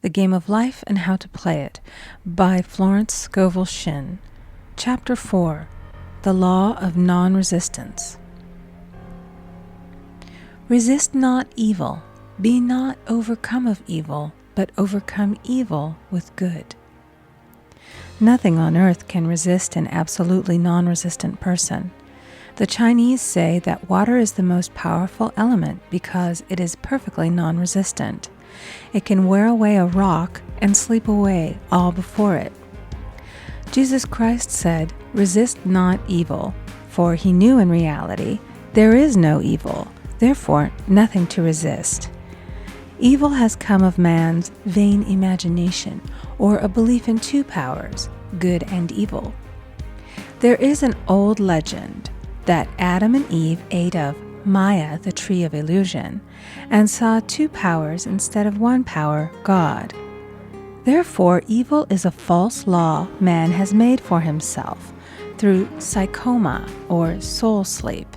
The Game of Life and How to Play It by Florence Scovel Shinn. Chapter 4. The Law of Nonresistance. Resist not evil. Be not overcome of evil, but overcome evil with good. Nothing on earth can resist an absolutely non-resistant person. The Chinese say that water is the most powerful element because it is perfectly non-resistant. It can wear away a rock and sleep away all before it. Jesus Christ said, "Resist not evil," for he knew in reality there is no evil, therefore nothing to resist. Evil has come of man's vain imagination, or a belief in two powers, good and evil. There is an old legend that Adam and Eve ate of Maya, the tree of illusion, and saw two powers instead of one power, God. Therefore, evil is a false law man has made for himself through psychoma, or soul sleep.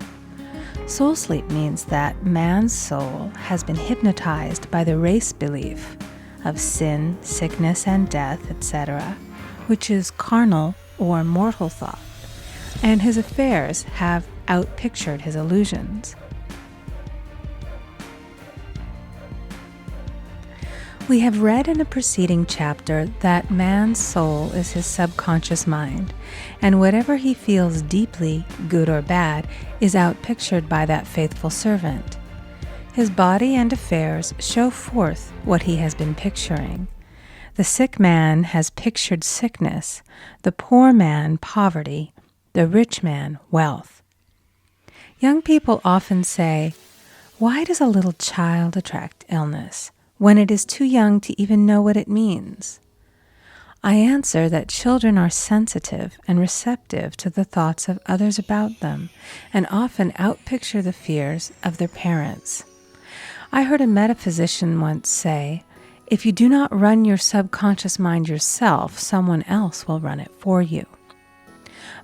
Soul sleep means that man's soul has been hypnotized by the race belief of sin, sickness, and death, etc., which is carnal or mortal thought, and his affairs have outpictured his illusions. We have read in a preceding chapter that man's soul is his subconscious mind, and whatever he feels deeply, good or bad, is outpictured by that faithful servant. His body and affairs show forth what he has been picturing. The sick man has pictured sickness, the poor man poverty, the rich man wealth. Young people often say, "Why does a little child attract illness when it is too young to even know what it means?" I answer that children are sensitive and receptive to the thoughts of others about them, and often outpicture the fears of their parents. I heard a metaphysician once say, "If you do not run your subconscious mind yourself, someone else will run it for you."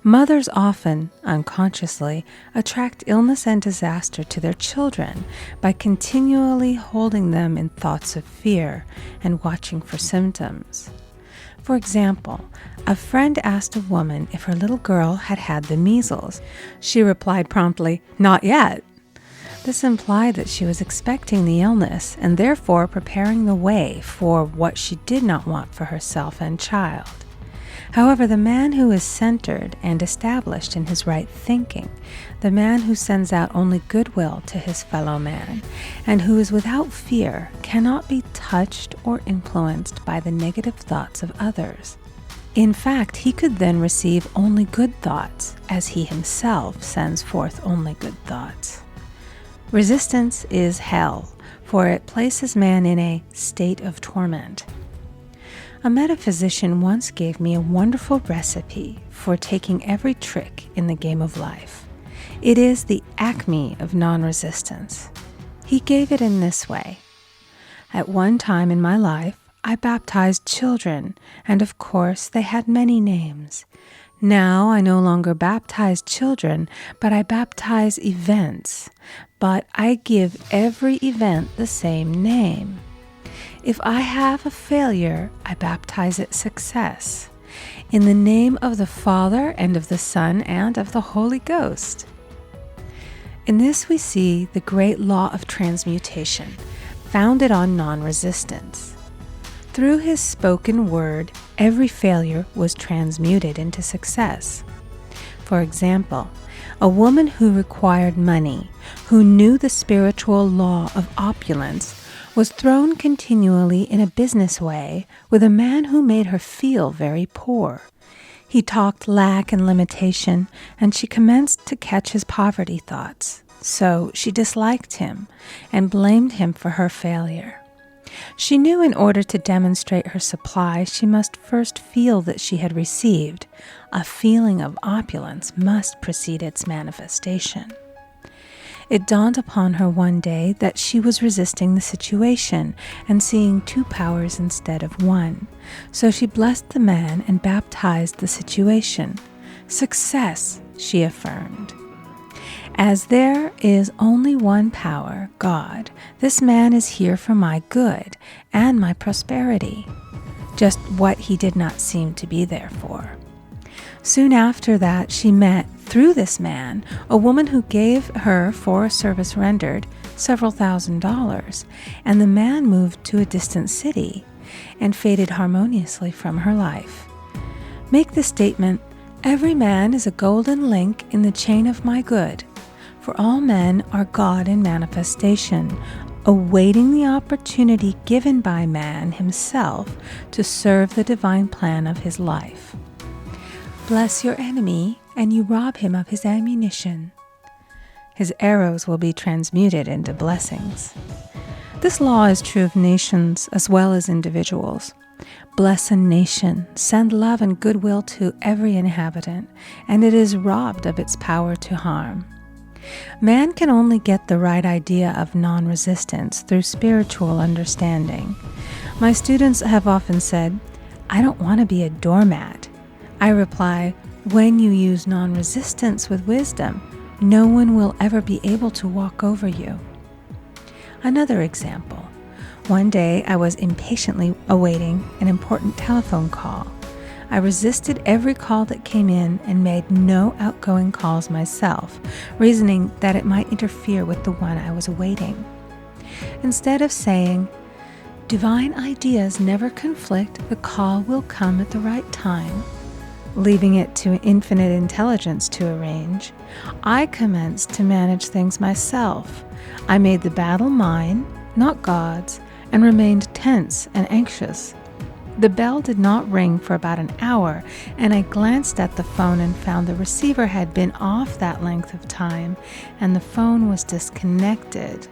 Mothers often, unconsciously, attract illness and disaster to their children by continually holding them in thoughts of fear and watching for symptoms. For example, a friend asked a woman if her little girl had had the measles. She replied promptly, "Not yet." This implied that she was expecting the illness and therefore preparing the way for what she did not want for herself and child. However, the man who is centered and established in his right thinking, the man who sends out only goodwill to his fellow man, and who is without fear, cannot be touched or influenced by the negative thoughts of others. In fact, he could then receive only good thoughts, as he himself sends forth only good thoughts. Resistance is hell, for it places man in a state of torment. A metaphysician once gave me a wonderful recipe for taking every trick in the game of life. It is the acme of non-resistance. He gave it in this way. At one time in my life, I baptized children, and of course they had many names. Now I no longer baptize children, but I baptize events. But I give every event the same name. If I have a failure, I baptize it success, in the name of the Father and of the Son and of the Holy Ghost. In this we see the great law of transmutation, founded on non-resistance. Through his spoken word, every failure was transmuted into success. For example, a woman who required money, who knew the spiritual law of opulence, was thrown continually in a business way with a man who made her feel very poor. He talked lack and limitation, and she commenced to catch his poverty thoughts. So she disliked him and blamed him for her failure. She knew in order to demonstrate her supply, she must first feel that she had received. A feeling of opulence must precede its manifestation. It dawned upon her one day that she was resisting the situation and seeing two powers instead of one. So she blessed the man and baptized the situation. "Success," she affirmed. As there is only one power, God, this man is here for my good and my prosperity, just what he did not seem to be there for. Soon after that, she met, through this man, a woman who gave her, for a service rendered, several $1,000s, and the man moved to a distant city and faded harmoniously from her life. Make the statement, "Every man is a golden link in the chain of my good, for all men are God in manifestation, awaiting the opportunity given by man himself to serve the divine plan of his life. Bless your enemy, and you rob him of his ammunition. His arrows will be transmuted into blessings." This law is true of nations as well as individuals. Bless a nation, send love and goodwill to every inhabitant, and it is robbed of its power to harm. Man can only get the right idea of non-resistance through spiritual understanding. My students have often said, "I don't want to be a doormat." I reply, when you use non-resistance with wisdom, no one will ever be able to walk over you. Another example. One day I was impatiently awaiting an important telephone call. I resisted every call that came in and made no outgoing calls myself, reasoning that it might interfere with the one I was awaiting. Instead of saying, "Divine ideas never conflict, the call will come at the right time," leaving it to infinite intelligence to arrange, I commenced to manage things myself. I made the battle mine, not God's, and remained tense and anxious. The bell did not ring for about an hour, and I glanced at the phone and found the receiver had been off that length of time, and the phone was disconnected.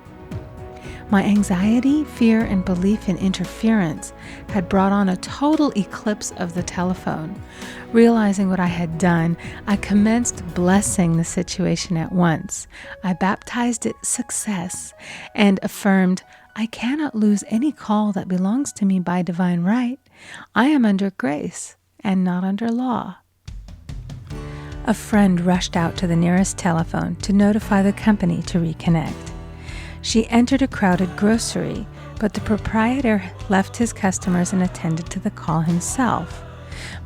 My anxiety, fear, and belief in interference had brought on a total eclipse of the telephone. Realizing what I had done, I commenced blessing the situation at once. I baptized it success and affirmed, "I cannot lose any call that belongs to me by divine right. I am under grace and not under law." A friend rushed out to the nearest telephone to notify the company to reconnect. She entered a crowded grocery, but the proprietor left his customers and attended to the call himself.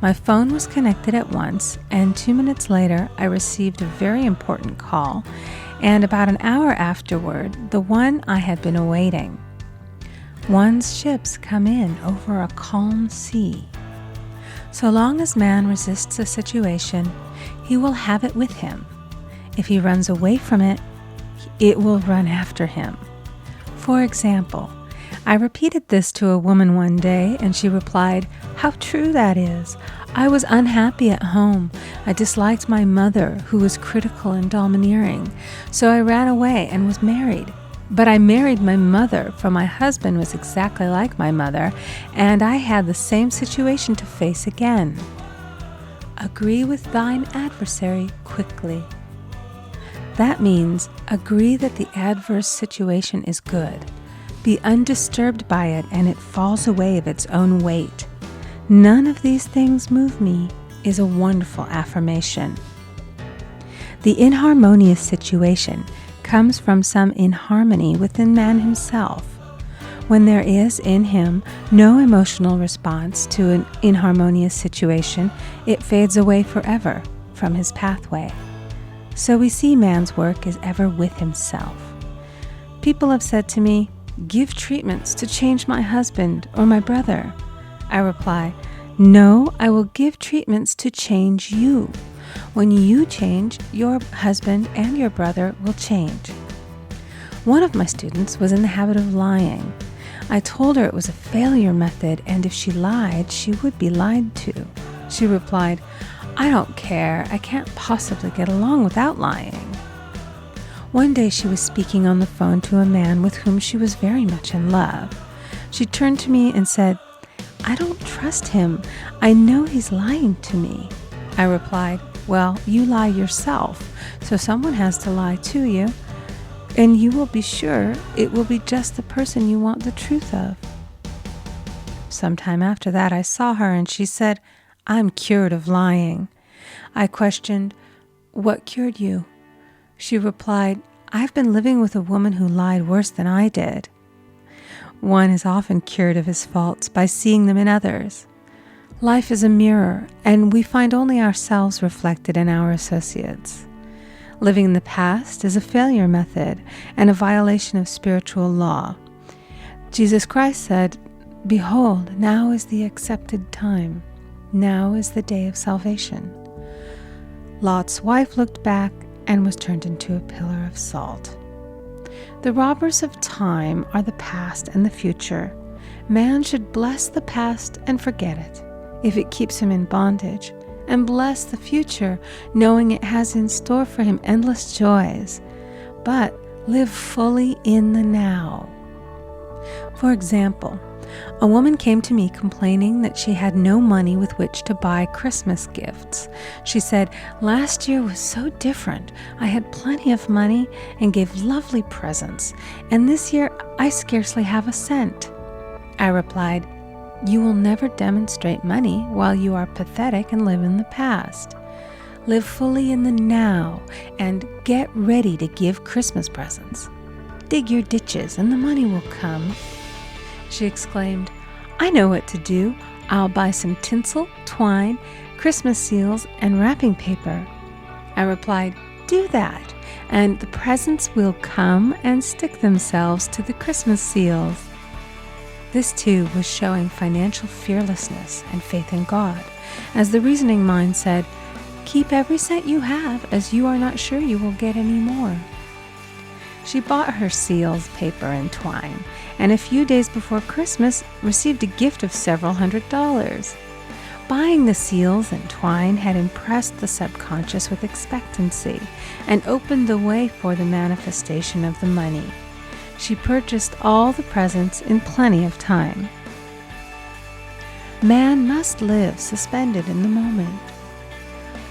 My phone was connected at once, and 2 minutes later I received a very important call, and about an hour afterward, the one I had been awaiting. One's ships come in over a calm sea. So long as man resists a situation, he will have it with him. If he runs away from it, it will run after him. For example, I repeated this to a woman one day, and she replied, "How true that is. I was unhappy at home. I disliked my mother, who was critical and domineering. So I ran away and was married. But I married my mother, for my husband was exactly like my mother, and I had the same situation to face again. Agree with thine adversary quickly." That means agree that the adverse situation is good. Be undisturbed by it, and it falls away of its own weight. "None of these things move me" is a wonderful affirmation. The inharmonious situation comes from some inharmony within man himself. When there is in him no emotional response to an inharmonious situation, it fades away forever from his pathway. So we see man's work is ever with himself. People have said to me, "Give treatments to change my husband or my brother." I reply, "No, I will give treatments to change you. When you change, your husband and your brother will change." One of my students was in the habit of lying. I told her it was a failure method, and if she lied, she would be lied to. She replied, "I don't care. I can't possibly get along without lying." One day she was speaking on the phone to a man with whom she was very much in love. She turned to me and said, "I don't trust him. I know he's lying to me." I replied, "Well, you lie yourself, so someone has to lie to you, and you will be sure it will be just the person you want the truth of." Sometime after that I saw her, and she said, "I'm cured of lying." I questioned, "What cured you?" She replied, "I've been living with a woman who lied worse than I did." One is often cured of his faults by seeing them in others. Life is a mirror, and we find only ourselves reflected in our associates. Living in the past is a failure method and a violation of spiritual law. Jesus Christ said, "Behold, now is the accepted time. Now is the day of salvation." Lot's wife looked back and was turned into a pillar of salt. The robbers of time are the past and the future. Man should bless the past and forget it, if it keeps him in bondage, and bless the future, knowing it has in store for him endless joys, but live fully in the now. For example, a woman came to me complaining that she had no money with which to buy Christmas gifts. She said, "Last year was so different. I had plenty of money and gave lovely presents, and this year I scarcely have a cent." I replied, "You will never demonstrate money while you are pathetic and live in the past. Live fully in the now and get ready to give Christmas presents. Dig your ditches and the money will come." She exclaimed, "I know what to do. I'll buy some tinsel, twine, Christmas seals, and wrapping paper." I replied, "Do that, and the presents will come and stick themselves to the Christmas seals." This too was showing financial fearlessness and faith in God, as the reasoning mind said, "Keep every cent you have, as you are not sure you will get any more." She bought her seals, paper, and twine, and a few days before Christmas received a gift of several $100s. Buying the seals and twine had impressed the subconscious with expectancy and opened the way for the manifestation of the money. She purchased all the presents in plenty of time. Man must live suspended in the moment.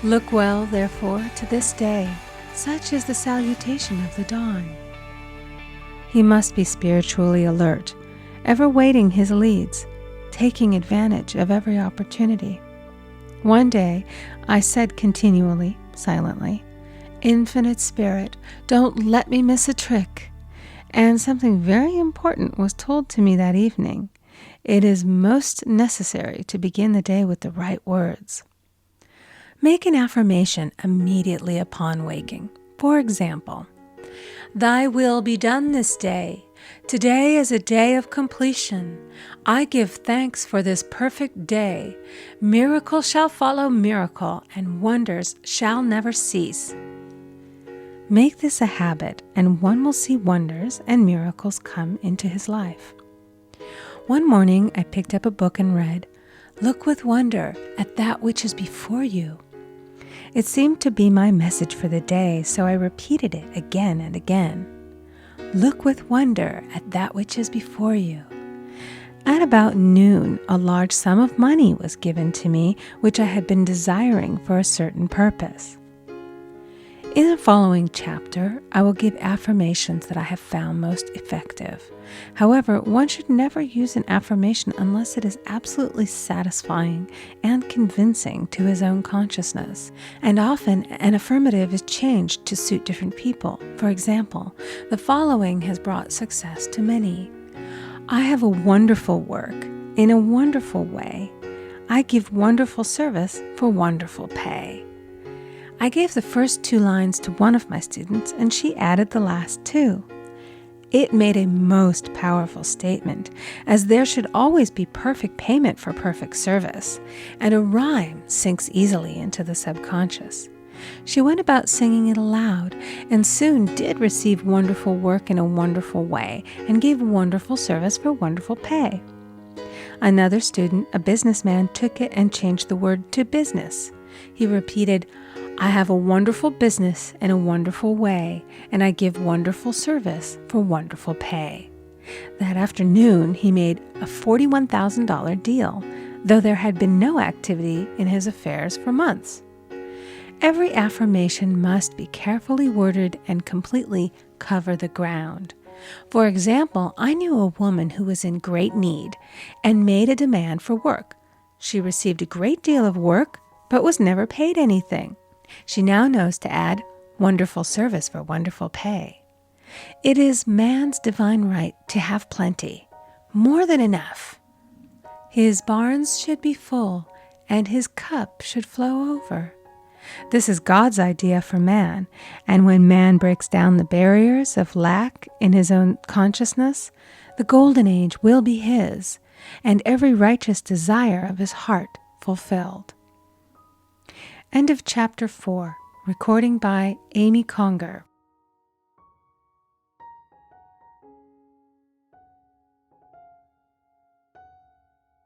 Look well, therefore, to this day. Such is the salutation of the dawn. He must be spiritually alert, ever waiting his leads, taking advantage of every opportunity. One day, I said continually, silently, "Infinite Spirit, don't let me miss a trick." And something very important was told to me that evening. It is most necessary to begin the day with the right words. Make an affirmation immediately upon waking. For example, "Thy will be done this day. Today is a day of completion. I give thanks for this perfect day. Miracle shall follow miracle, and wonders shall never cease." Make this a habit, and one will see wonders and miracles come into his life. One morning, I picked up a book and read, "Look with wonder at that which is before you." It seemed to be my message for the day, so I repeated it again and again. Look with wonder at that which is before you. At about noon, a large sum of money was given to me, which I had been desiring for a certain purpose. In the following chapter, I will give affirmations that I have found most effective. However, one should never use an affirmation unless it is absolutely satisfying and convincing to his own consciousness. And often, an affirmative is changed to suit different people. For example, the following has brought success to many. I have a wonderful work in a wonderful way. I give wonderful service for wonderful pay. I gave the first 2 lines to one of my students, and she added the last 2. It made a most powerful statement, as there should always be perfect payment for perfect service, and a rhyme sinks easily into the subconscious. She went about singing it aloud, and soon did receive wonderful work in a wonderful way, and gave wonderful service for wonderful pay. Another student, a businessman, took it and changed the word to business. He repeated, "I have a wonderful business in a wonderful way, and I give wonderful service for wonderful pay." That afternoon, he made a $41,000 deal, though there had been no activity in his affairs for months. Every affirmation must be carefully worded and completely cover the ground. For example, I knew a woman who was in great need and made a demand for work. She received a great deal of work, but was never paid anything. She now knows to add wonderful service for wonderful pay. It is man's divine right to have plenty, more than enough. His barns should be full, and his cup should flow over. This is God's idea for man, and when man breaks down the barriers of lack in his own consciousness, the golden age will be his, and every righteous desire of his heart fulfilled. End of chapter 4. Recording by Amy Conger.